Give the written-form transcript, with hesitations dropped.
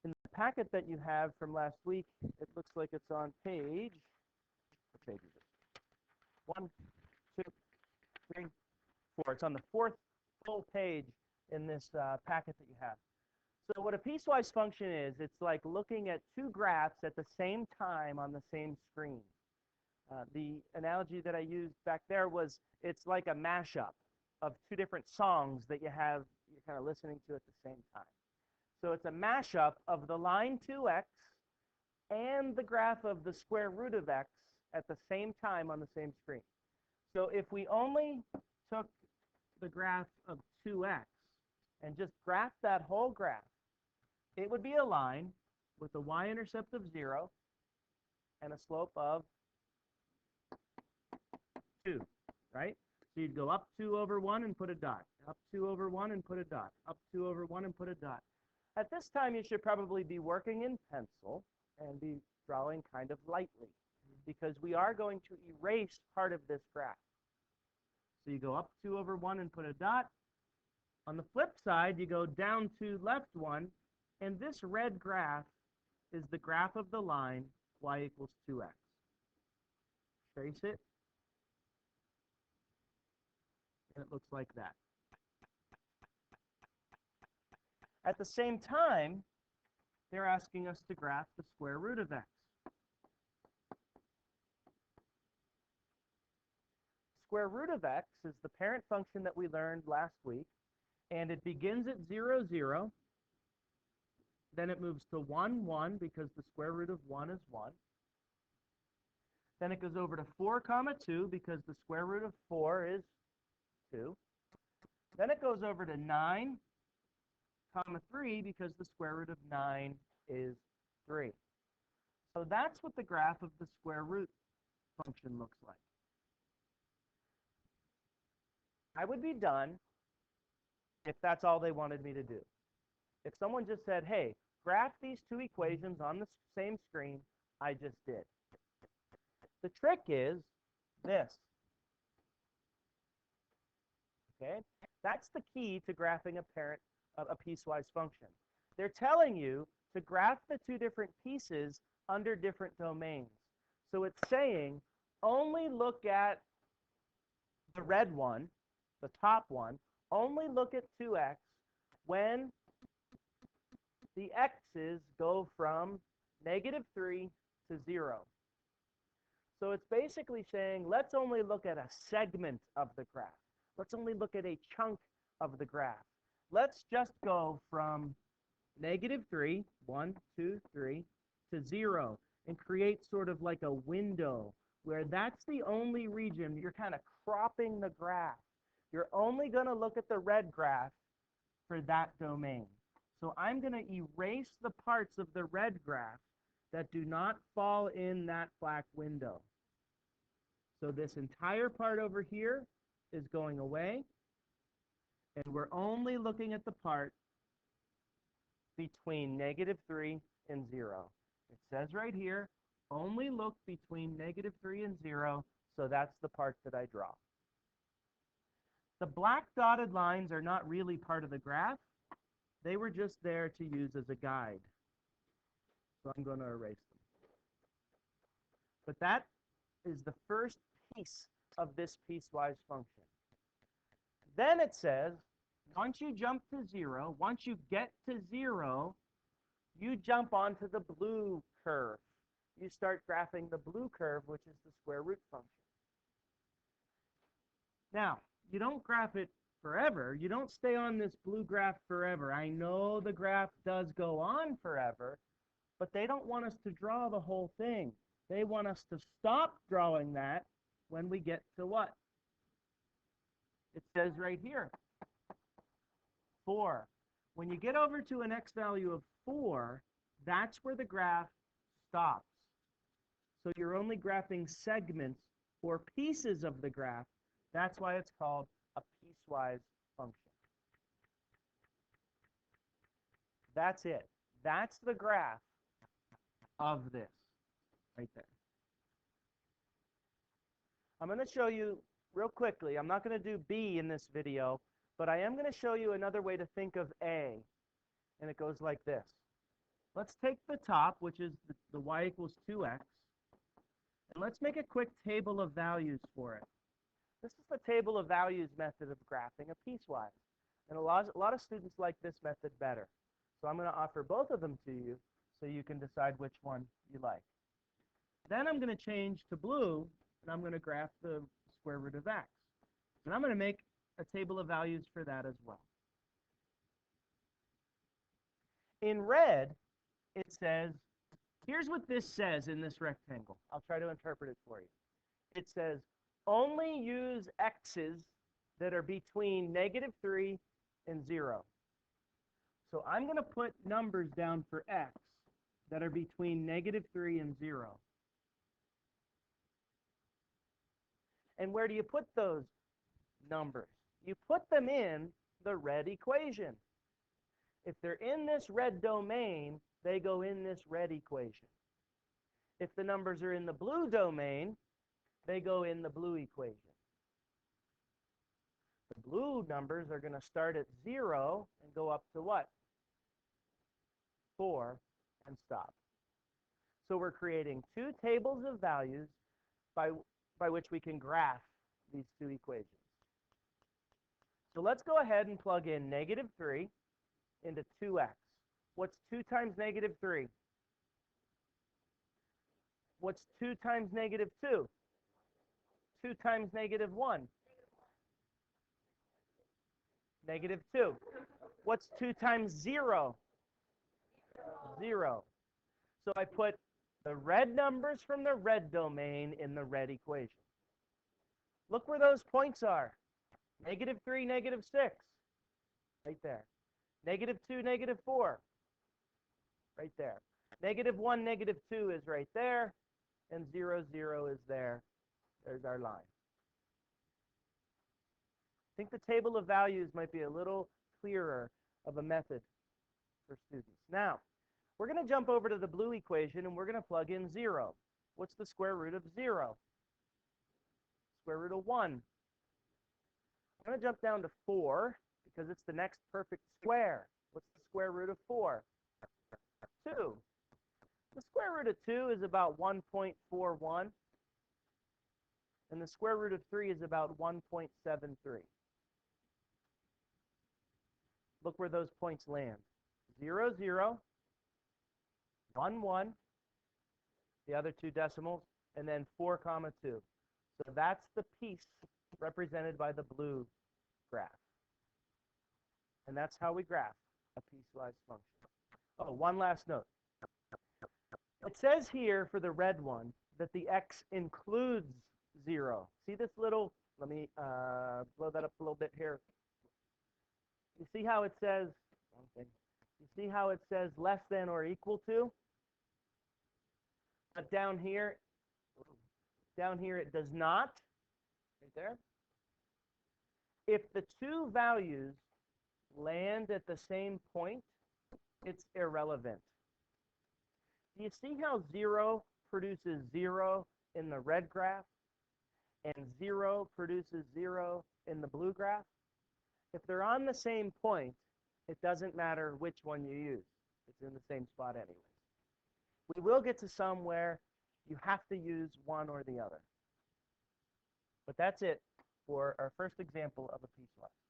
In the packet that you have from last week, it looks like it's on page, what page is it? 1, 2, 3, 4. It's on the 4th full page in this packet that you have. So what a piecewise function is, it's like looking at two graphs at the same time on the same screen. The analogy that I used back there was it's like a mashup of two different songs that you're kind of listening to at the same time. So it's a mashup of the line 2x and the graph of the square root of x at the same time on the same screen. So if we only took the graph of 2x and just graphed that whole graph, it would be a line with a y-intercept of 0 and a slope of 2, right? So you'd go up 2 over 1 and put a dot, up 2 over 1 and put a dot, up 2 over 1 and put a dot. At this time, you should probably be working in pencil and be drawing kind of lightly because we are going to erase part of this graph. So you go up 2 over 1 and put a dot. On the flip side, you go down 2 left 1, and this red graph is the graph of the line y equals 2x. Trace it, and it looks like that. At the same time, they're asking us to graph the square root of x. Square root of x is the parent function that we learned last week, and it begins at 0, 0. Then it moves to 1, 1, because the square root of 1 is 1. Then it goes over to 4, 2, because the square root of 4 is 2. Then it goes over to 9, 3, because the square root of 9 is 3. So that's what the graph of the square root function looks like. I would be done if that's all they wanted me to do. If someone just said, hey, graph these two equations on the same screen, I just did. The trick is this. Okay? That's the key to graphing a piecewise function. They're telling you to graph the two different pieces under different domains. So it's saying only look at the red one, the top one, only look at 2x when the x's go from -3 to 0. So it's basically saying, let's only look at a segment of the graph. Let's only look at a chunk of the graph. Let's just go from -3, 1, 2, 3, to 0, and create sort of like a window where that's the only region. You're kind of cropping the graph. You're only going to look at the red graph for that domain. So I'm going to erase the parts of the red graph that do not fall in that black window. So this entire part over here is going away, and we're only looking at the part between -3 and 0. It says right here, only look between -3 and 0, so that's the part that I draw. The black dotted lines are not really part of the graph. They were just there to use as a guide. So I'm going to erase them. But that is the first piece of this piecewise function. Then it says, once you jump to 0, once you get to 0, you jump onto the blue curve. You start graphing the blue curve, which is the square root function. Now, you don't graph it forever. You don't stay on this blue graph forever. I know the graph does go on forever, but they don't want us to draw the whole thing. They want us to stop drawing that when we get to what? It says right here, 4. When you get over to an x value of 4, that's where the graph stops. So you're only graphing segments or pieces of the graph. That's why it's called a piecewise function. That's it. That's the graph of this right there. I'm going to show you real quickly. I'm not going to do B in this video, but I am going to show you another way to think of A. And it goes like this. Let's take the top, which is the y equals 2x, and let's make a quick table of values for it. This is the table of values method of graphing a piecewise. And a lot of students like this method better. So I'm going to offer both of them to you so you can decide which one you like. Then I'm going to change to blue, and I'm going to graph the square root of x. And I'm going to make a table of values for that as well. In red, it says, here's what this says in this rectangle. I'll try to interpret it for you. It says, only use x's that are between -3 and 0. So I'm going to put numbers down for x that are between -3 and 0. And where do you put those numbers? You put them in the red equation. If they're in this red domain, they go in this red equation. If the numbers are in the blue domain, they go in the blue equation. The blue numbers are going to start at 0 and go up to what? 4 and stop. So we're creating two tables of values by which we can graph these two equations. So let's go ahead and plug in -3 into 2x. What's 2 times -3? What's 2 times -2? 2 times -1? -2. What's 2 times 0? 0. So I put the red numbers from the red domain in the red equation. Look where those points are. -3, -6. Right there. -2, -4. Right there. -1, -2 is right there. And 0, 0 is there. There's our line. I think the table of values might be a little clearer of a method for students. Now, we're going to jump over to the blue equation, and we're going to plug in 0. What's the square root of 0? Square root of 1. I'm going to jump down to 4 because it's the next perfect square. What's the square root of 4? 2. The square root of 2 is about 1.41. And the square root of 3 is about 1.73. Look where those points land. 0, 0, 1, 1, the other two decimals, and then 4, 2. So that's the piece represented by the blue graph. And that's how we graph a piecewise function. Oh, one last note. It says here for the red one that the x includes 0. See this little, let me blow that up a little bit here. You see how it says, you see how it says less than or equal to? But down here it does not. Right there. If the two values land at the same point, it's irrelevant. Do you see how 0 produces 0 in the red graph and 0 produces 0 in the blue graph? If they're on the same point, it doesn't matter which one you use. It's in the same spot anyways. We will get to some where you have to use one or the other. But that's it for our first example of a piecewise.